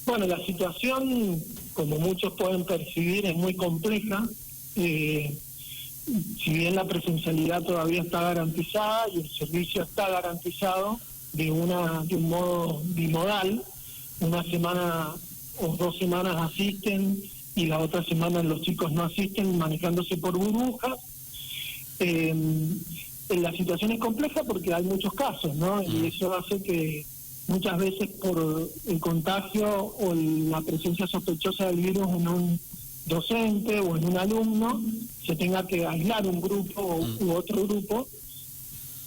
Bueno, la situación, como muchos pueden percibir, es muy compleja. Si bien la presencialidad todavía está garantizada y el servicio está garantizado de un modo bimodal, una semana o 2 semanas asisten y la otra semana los chicos no asisten, manejándose por burbujas. La situación es compleja porque hay muchos casos, ¿no? Y eso hace que muchas veces por el contagio o la presencia sospechosa del virus en un docente o en un alumno se tenga que aislar un grupo u otro grupo,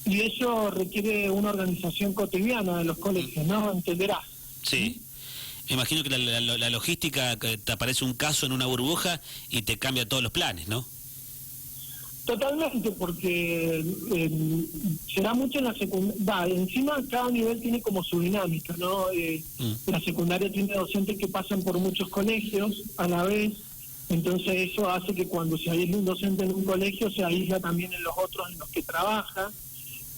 y eso requiere una organización cotidiana de los colegios, ¿no? Entenderás. Sí. Me imagino que la logística, que te aparece un caso en una burbuja y te cambia todos los planes, ¿no? Totalmente, porque se da mucho en la secundaria. Encima cada nivel tiene como su dinámica, ¿no? La secundaria tiene docentes que pasan por muchos colegios a la vez, entonces eso hace que cuando se aísla un docente en un colegio se aísla también en los otros en los que trabaja.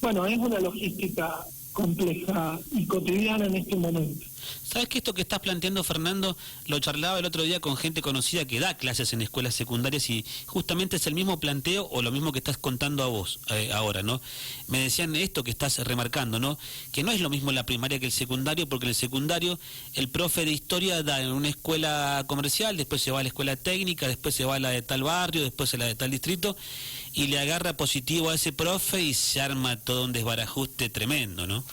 Bueno, es una logística compleja y cotidiana en este momento. ¿Sabes que esto que estás planteando, Fernando, lo charlaba el otro día con gente conocida que da clases en escuelas secundarias y justamente es el mismo planteo o lo mismo que estás contando a vos ahora, ¿no? Me decían esto que estás remarcando, ¿no? Que no es lo mismo la primaria que el secundario, porque en el secundario el profe de historia da en una escuela comercial, después se va a la escuela técnica, después se va a la de tal barrio, después a la de tal distrito y le agarra positivo a ese profe y se arma todo un desbarajuste tremendo, ¿no?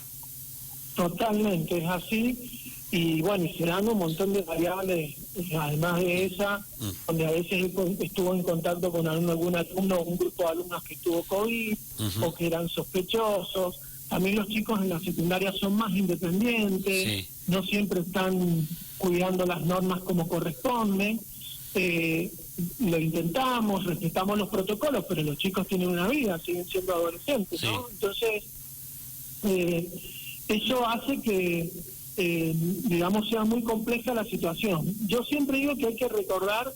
Totalmente, es así. Y bueno, y se dan un montón de variables, además de esa, donde a veces estuvo en contacto con algún alumno o un grupo de alumnos que tuvo COVID o que eran sospechosos. También los chicos en la secundaria son más independientes, no siempre están cuidando las normas como corresponde. Lo intentamos, respetamos los protocolos, pero los chicos tienen una vida, siguen siendo adolescentes, ¿no? Entonces, eso hace que digamos, sea muy compleja la situación. Yo siempre digo que hay que recordar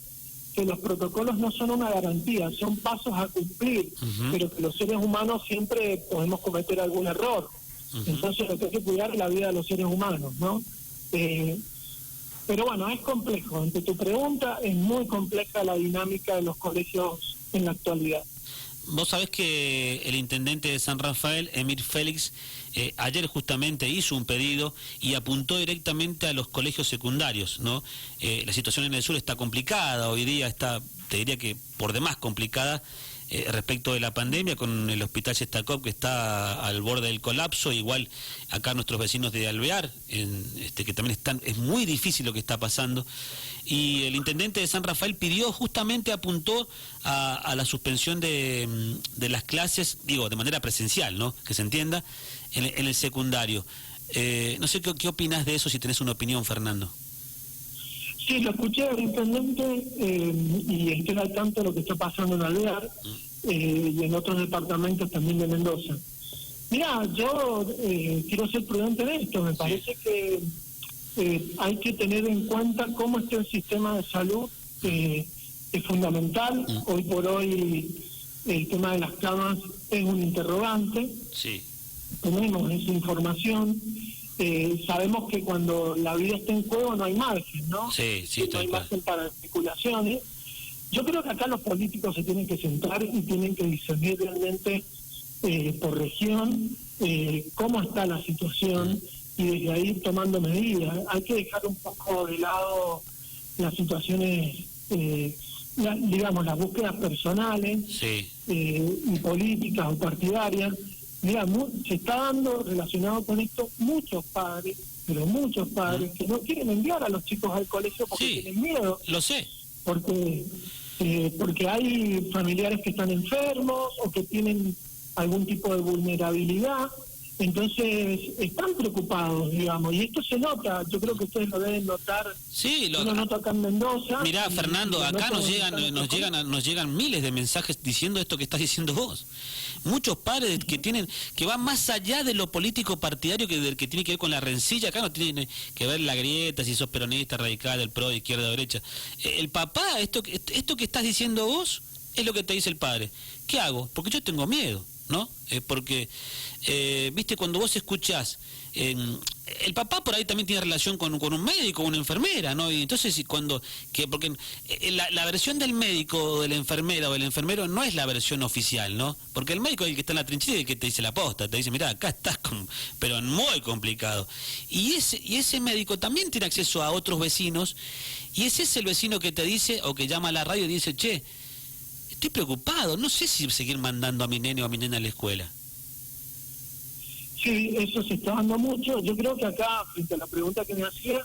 que los protocolos no son una garantía, son pasos a cumplir, pero que los seres humanos siempre podemos cometer algún error. Entonces lo que hay que cuidar es la vida de los seres humanos, ¿no? Pero bueno, es complejo. Ante tu pregunta, es muy compleja la dinámica de los colegios en la actualidad. Vos sabés que el intendente de San Rafael, Emir Félix, ayer justamente hizo un pedido y apuntó directamente a los colegios secundarios, ¿no? La situación en el sur está complicada, hoy día está, te diría que por demás complicada, respecto de la pandemia, con el hospital Shestakov que está al borde del colapso, igual acá nuestros vecinos de Alvear, que también es muy difícil lo que está pasando, y el intendente de San Rafael pidió, justamente apuntó a la suspensión de las clases, digo, de manera presencial, ¿no? Que se entienda, en el secundario. No sé qué opinas de eso, si tenés una opinión, Fernando. Sí, lo escuché al intendente y estoy al tanto de lo que está pasando en Alvear y en otros departamentos también de Mendoza. Mirá, yo quiero ser prudente en esto. Me parece que hay que tener en cuenta cómo está el sistema de salud, es fundamental. Hoy por hoy el tema de las camas es un interrogante. Sí. Tenemos esa información. Sabemos que cuando la vida está en juego no hay margen, ¿no? Sí, no hay margen para especulaciones. Yo creo que acá los políticos se tienen que sentar y tienen que discernir realmente por región cómo está la situación y desde ahí ir tomando medidas. Hay que dejar un poco de lado las situaciones, digamos, las búsquedas personales y políticas o partidarias. Mira, se está dando relacionado con esto muchos padres, pero muchos padres que no quieren enviar a los chicos al colegio porque tienen miedo. Lo sé. Porque hay familiares que están enfermos o que tienen algún tipo de vulnerabilidad. Entonces están preocupados, digamos, y esto se nota. Yo creo que ustedes lo deben notar. Sí, lo noto acá en Mendoza. Mirá, Fernando, acá nos llegan miles de mensajes diciendo esto que estás diciendo vos. Muchos padres que van más allá de lo político partidario que tiene que ver con la rencilla. Acá no tiene que ver la grieta, si sos peronista, radical, del PRO, de izquierda o derecha. El papá, esto que estás diciendo vos, es lo que te dice el padre. ¿Qué hago? Porque yo tengo miedo, ¿no? Porque, viste, cuando vos escuchás el papá por ahí también tiene relación con un médico, una enfermera, ¿no? Y entonces, porque la versión del médico o de la enfermera o del enfermero no es la versión oficial, ¿no? Porque el médico es el que está en la trinchera y el que te dice la posta, te dice, mirá, acá estás pero muy complicado. Y ese médico también tiene acceso a otros vecinos, y ese es el vecino que te dice, o que llama a la radio y dice, che, estoy preocupado, no sé si seguir mandando a mi nene o a mi nena a la escuela. Sí, eso se está dando mucho. Yo creo que acá, frente a la pregunta que me hacía,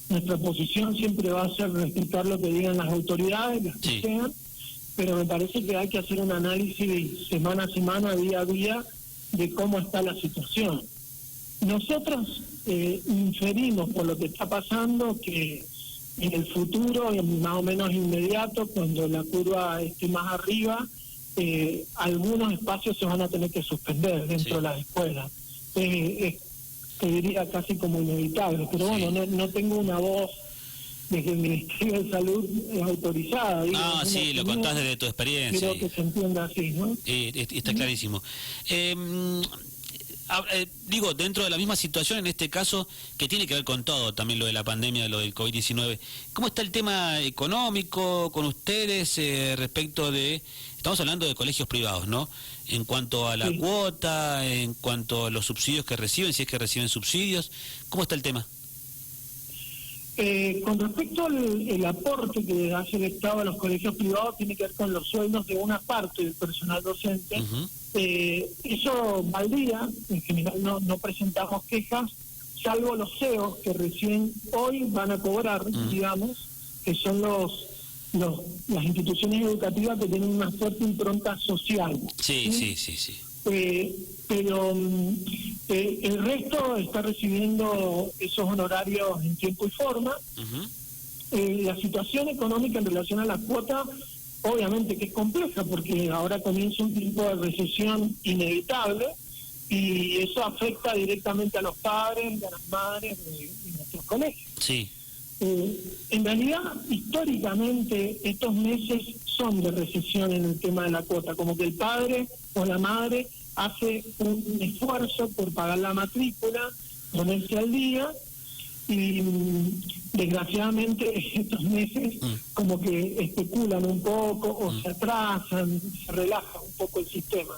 nuestra posición siempre va a ser respetar lo que digan las autoridades, las que sean, pero me parece que hay que hacer un análisis semana a semana, día a día, de cómo está la situación. Nosotros inferimos por lo que está pasando que en el futuro, más o menos inmediato, cuando la curva esté más arriba, algunos espacios se van a tener que suspender dentro de las escuelas. Te diría casi como inevitable, pero bueno, no tengo una voz desde el Ministerio de Salud autorizada. Ah, sí, lo contás desde tu experiencia. Creo que se entienda así, ¿no? Está clarísimo. Digo, dentro de la misma situación, en este caso, que tiene que ver con todo, también lo de la pandemia, lo del COVID-19, ¿cómo está el tema económico con ustedes respecto de... Estamos hablando de colegios privados, ¿no? En cuanto a la cuota, en cuanto a los subsidios que reciben, si es que reciben subsidios, ¿cómo está el tema? Con respecto al aporte que hace el Estado a los colegios privados, tiene que ver con los sueldos de una parte del personal docente. Eso va al día, en general no presentamos quejas, salvo los CEOs que recién hoy van a cobrar, digamos, que son las instituciones educativas que tienen una fuerte impronta social. Sí. Pero el resto está recibiendo esos honorarios en tiempo y forma. La situación económica en relación a la cuota, obviamente que es compleja, porque ahora comienza un tiempo de recesión inevitable, y eso afecta directamente a los padres y a las madres de nuestros colegios. Sí. En realidad, históricamente, estos meses son de recesión en el tema de la cuota, como que el padre o la madre hace un esfuerzo por pagar la matrícula, ponerse al día, y desgraciadamente estos meses como que especulan un poco o se atrasan, se relaja un poco el sistema.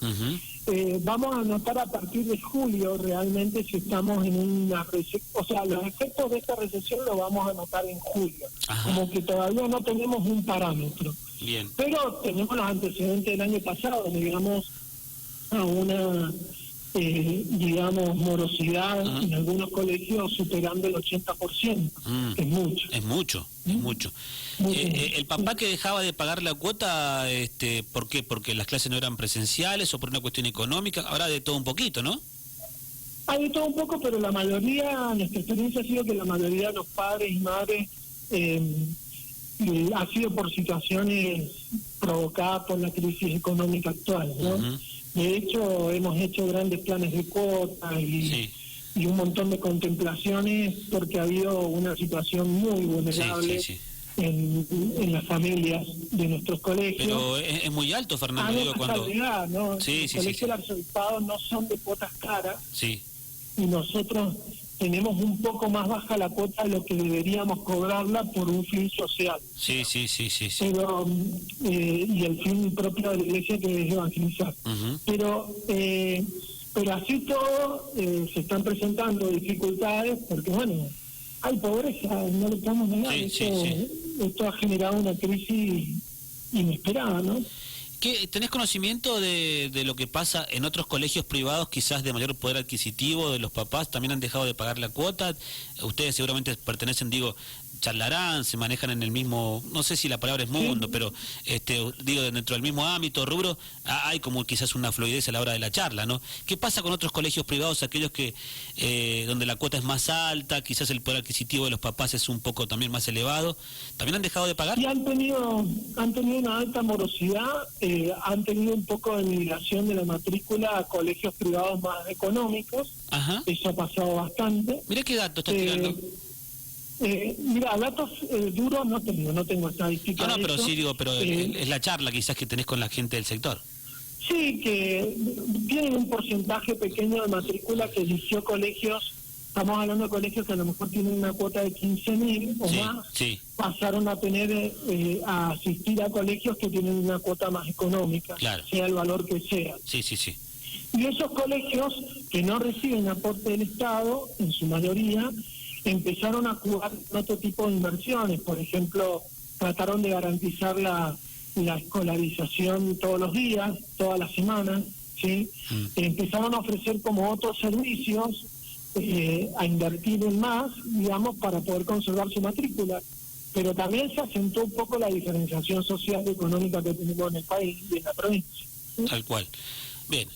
Vamos a notar a partir de julio realmente si estamos en una recesión, o sea, los efectos de esta recesión los vamos a notar en julio. Como que todavía no tenemos un parámetro. Bien. Pero tenemos los antecedentes del año pasado, donde llegamos a una digamos morosidad en algunos colegios superando el 80%, que es mucho. Es mucho. El papá que dejaba de pagar la cuota, ¿por qué? ¿Porque las clases no eran presenciales o por una cuestión económica? Ahora de todo un poquito, ¿no? Hay de todo un poco, pero la mayoría, nuestra experiencia ha sido que la mayoría de los padres y madres ha sido por situaciones provocadas por la crisis económica actual, ¿no? De hecho, hemos hecho grandes planes de cuotas y un montón de contemplaciones porque ha habido una situación muy vulnerable en las familias de nuestros colegios. Pero es muy alto, Fernando. Digo, cuando... ¿no? Los colegios del arzobispado no son de cuotas caras y nosotros tenemos un poco más baja la cuota de lo que deberíamos cobrarla por un fin social. Sí. Pero, y el fin propio de la iglesia, que es evangelizar. Pero así todo se están presentando dificultades porque, bueno, hay pobreza, no lo estamos negando. Esto ha generado una crisis inesperada, ¿no? ¿Tenés conocimiento de lo que pasa en otros colegios privados, quizás de mayor poder adquisitivo de los papás? ¿También han dejado de pagar la cuota? Ustedes seguramente pertenecen, charlarán, se manejan en el mismo, no sé si la palabra es mundo, pero dentro del mismo ámbito, rubro, hay como quizás una fluidez a la hora de la charla, ¿no? ¿Qué pasa con otros colegios privados, aquellos que donde la cuota es más alta, quizás el poder adquisitivo de los papás es un poco también más elevado? ¿También han dejado de pagar? Sí, han tenido una alta morosidad, han tenido un poco de migración de la matrícula a colegios privados más económicos. Eso ha pasado bastante. Mirá qué dato estás tirando. Mira, datos duros no tengo estadísticas. No, pero sí pero es la charla quizás que tenés con la gente del sector. Sí, que tienen un porcentaje pequeño de matrícula que eligió colegios estamos hablando de colegios que a lo mejor tienen una cuota de 15.000 o más, pasaron a tener a asistir a colegios que tienen una cuota más económica, sea el valor que sea. Y esos colegios que no reciben aporte del Estado, en su mayoría, empezaron a jugar otro tipo de inversiones. Por ejemplo, trataron de garantizar la escolarización todos los días, todas las semanas, ¿sí? Empezaron a ofrecer como otros servicios, a invertir en más, digamos, para poder conservar su matrícula. Pero también se acentuó un poco la diferenciación social y económica que tenemos en el país y en la provincia, ¿sí? Tal cual. Bien,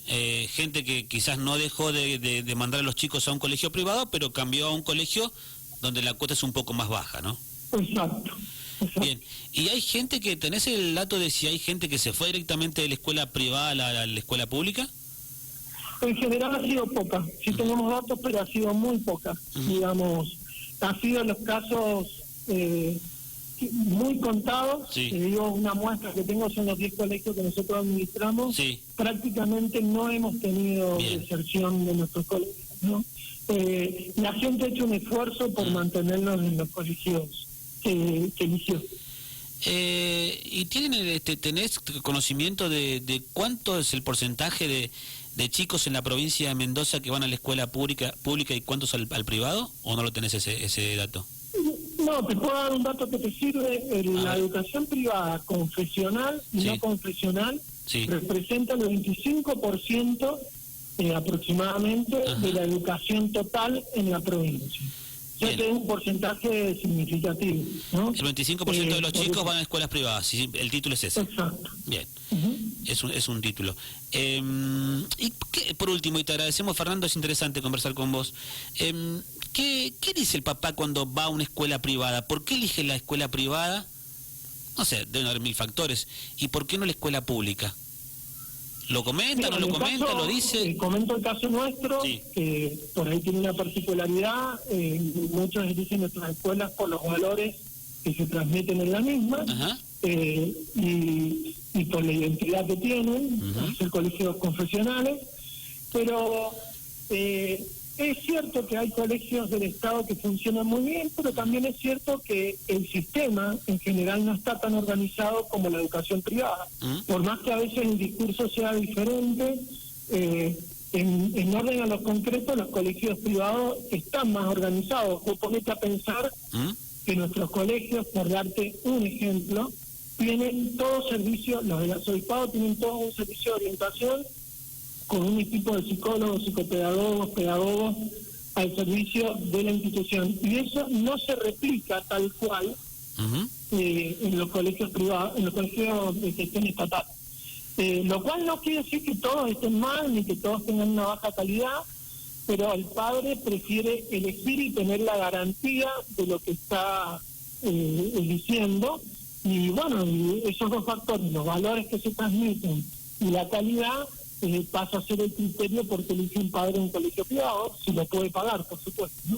gente que quizás no dejó de mandar a los chicos a un colegio privado, pero cambió a un colegio donde la cuota es un poco más baja, ¿no? Exacto. Bien, ¿y hay gente que, tenés el dato de si hay gente que se fue directamente de la escuela privada a la escuela pública? En general ha sido poca, sí tenemos datos, pero ha sido muy poca, digamos, ha sido en los casos muy contados. Te digo, una muestra que tengo son los 10 colegios que nosotros administramos, prácticamente no hemos tenido deserción de nuestros colegios, ¿no? La gente ha hecho un esfuerzo por mantenernos en los colegios que eligió. ¿Y tenés conocimiento de cuánto es el porcentaje de chicos en la provincia de Mendoza que van a la escuela pública y cuántos al privado? ¿O no lo tenés ese dato? No, te puedo dar un dato que te sirve. La educación privada confesional y no confesional representa el 25% aproximadamente de la educación total en la provincia. Ya que es un porcentaje significativo, ¿no? El 25% de los chicos van a escuelas privadas, ¿sí? El título es ese. Exacto. Bien, es un título. Y por último, y te agradecemos, Fernando, es interesante conversar con vos. ¿Qué dice el papá cuando va a una escuela privada? ¿Por qué elige la escuela privada? No sé, deben haber 1000 factores. ¿Y por qué no la escuela pública? ¿Lo comenta, no lo comenta, lo dice? Comento el caso nuestro, que por ahí tiene una particularidad. Muchos eligen nuestras escuelas por los valores que se transmiten en la misma, y por la identidad que tienen, ser colegios confesionales. Pero es cierto que hay colegios del Estado que funcionan muy bien, pero también es cierto que el sistema en general no está tan organizado como la educación privada. Por más que a veces el discurso sea diferente, en orden a lo concreto, los colegios privados están más organizados. Vos ponete a pensar que nuestros colegios, por darte un ejemplo, tienen todo servicio, los del arzobispado tienen todo un servicio de orientación con un equipo de psicólogos, psicopedagogos, pedagogos al servicio de la institución. Y eso no se replica tal cual en los colegios privados, en los colegios de gestión estatal. Lo cual no quiere decir que todos estén mal ni que todos tengan una baja calidad, pero el padre prefiere elegir y tener la garantía de lo que está eligiendo. Y bueno, esos dos factores, los valores que se transmiten y la calidad, pasa a ser el criterio porque elige un padre en un colegio privado, si lo puede pagar, por supuesto, ¿no?